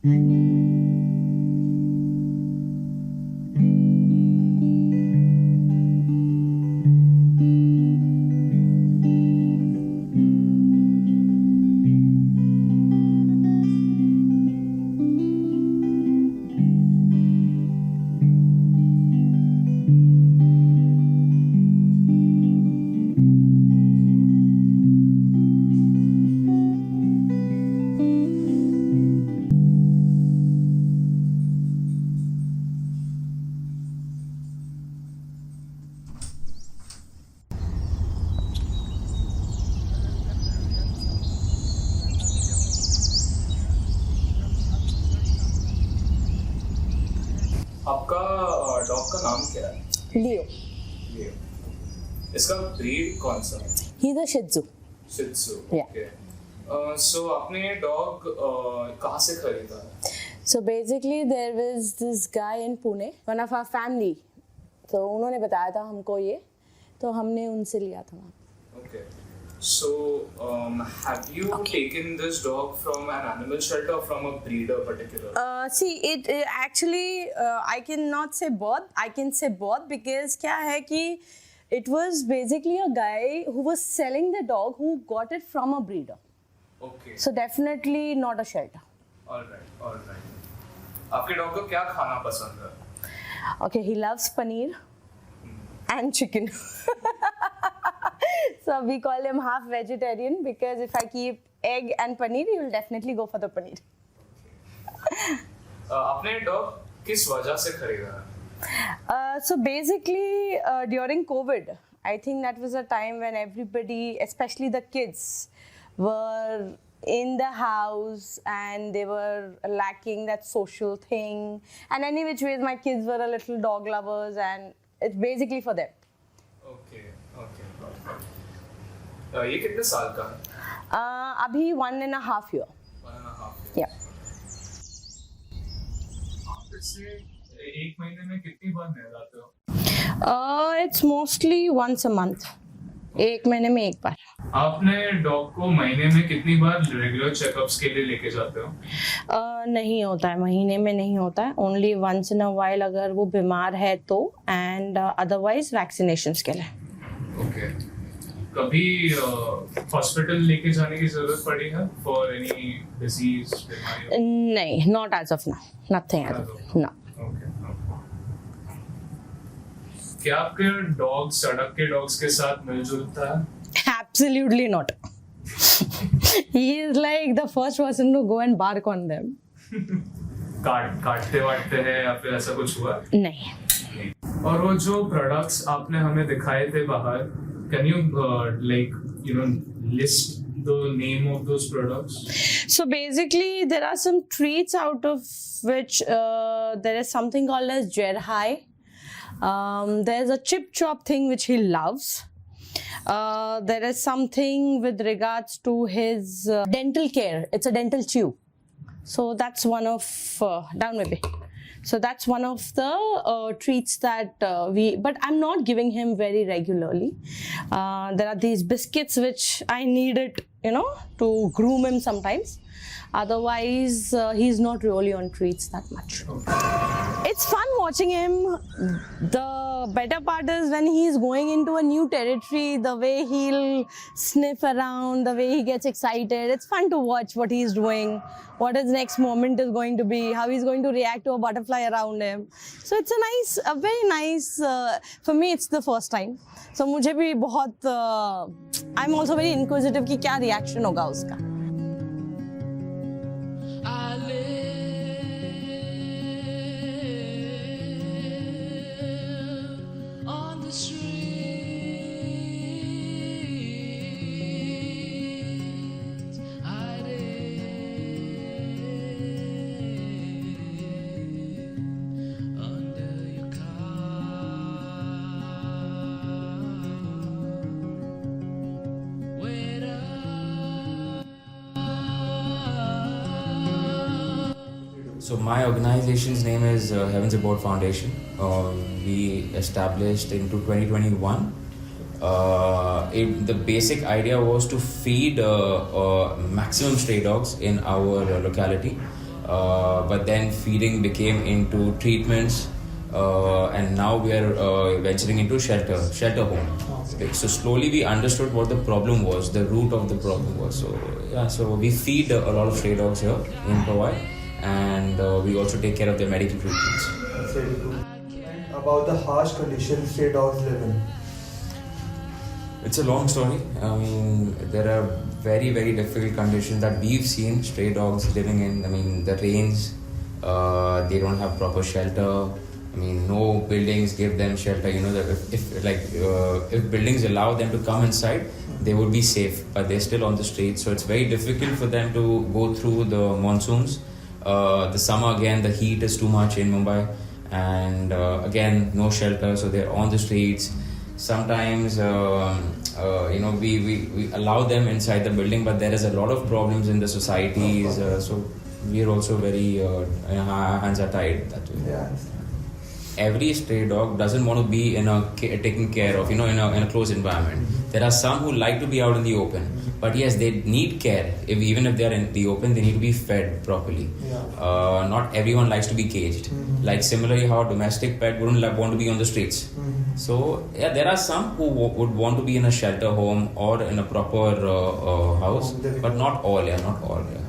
आपका डॉग का नाम क्या है? लियो. लियो. इसका ब्रीड कौन सा है? He's a Shih Tzu. Shih Tzu. Yeah. Okay. So आपने डॉग कहाँ से खरीदा है? So basically there was this guy in Pune, one of our family. तो उन्होंने बताया था हमको ये, तो हमने उनसे लिया था वहाँ. Okay. So have you taken this dog from an animal shelter or from a breeder particular? See, it actually I cannot say both. I can say both because क्या है कि it was basically a guy who was selling the dog who got it from a breeder. Okay. So definitely not a shelter. All right. All right. आपके dog को क्या खाना पसंद है? Okay, he loves paneer and chicken. So we call him half vegetarian because if I keep egg and paneer, he will definitely go for the paneer. आपने dog किस वजह से खरीदा है? So basically during COVID, I think that was a time when everybody, especially the kids, were in the house and they were lacking that social thing. And any which ways, my kids were a little dog lovers and it's basically for them. Okay, okay. ये कितने साल का है? अभी 1.5 year. 1.5 year. Yeah. आप इससे एक महीने में कितनी बार नहलाते हो? It's mostly once a month. एक महीने में एक बार. आपने डॉग को महीने में कितनी बार रेगुलर चेकअप्स के लिए लेके जाते हो? नहीं होता है, महीने में नहीं होता है. Only once in a while अगर वो बीमार है तो, एंड अदरवाइज वैक्सीनेशंस के लिए. ओके. कभी हॉस्पिटल लेके जाने की जरूरत पड़ी है फॉर एनी डिजीज बीमारी? नहीं, not as of now, nothing as of now. क्या आपके डॉग सड़क के डॉग्स के साथ मिलजुलता है? Absolutely not. He is like the first person to go and bark on them. काटते वाटते हैं या फिर ऐसा कुछ हुआ? नहीं. और वो जो प्रोडक्ट्स आपने हमें दिखाए थे बाहर, can you list the name of those products? So basically there are some treats out of which there is something called as Choudhury. There's a chip chop thing which he loves. There is something with regards to his dental care. It's a dental chew. So that's one of down maybe. So that's one of the treats that but I'm not giving him very regularly. There are these biscuits which I need it, to groom him sometimes. Otherwise, he's not really on treats that much. It's fun watching him. The better part is when he's going into a new territory, the way he'll sniff around, the way he gets excited. It's fun to watch what he's doing, what his next moment is going to be, how he's going to react to a butterfly around him. So it's a very nice, for me it's the first time. So मुझे भी बहुत, I'm also very inquisitive कि क्या reaction होगा उसका. So my organization's name is Heavens Abode Foundation. We established into 2021. The basic idea was to feed maximum stray dogs in our locality but then feeding became into treatments, and now we are venturing into shelter home. So slowly we understood what the problem was, the root of the problem was. So yeah, so we feed a lot of stray dogs here in Hawaii, and we also take care of their medical treatments. That's very cool. And about the harsh conditions stray dogs live in. It's a long story. I mean, there are very, very difficult conditions that we've seen stray dogs living in. I mean, the rains, they don't have proper shelter. I mean, no buildings give them shelter. You know, that if buildings allow them to come inside, they would be safe, but they're still on the streets. So it's very difficult for them to go through the monsoons. The summer, again, the heat is too much in Mumbai, and again, no shelter, so they're on the streets. Sometimes, we allow them inside the building, but there is a lot of problems in the societies. So we are also very our hands are tied that way. Yeah. Every stray dog doesn't want to be taken care of, in a closed environment. There are some who like to be out in the open, but yes, they need care. Even if they are in the open, they need to be fed properly. Yeah. Not everyone likes to be caged. Like similarly, how a domestic pet wouldn't want to be on the streets. So yeah, there are some who would want to be in a shelter home or in a proper house, but not all. Yeah, not all. Yeah.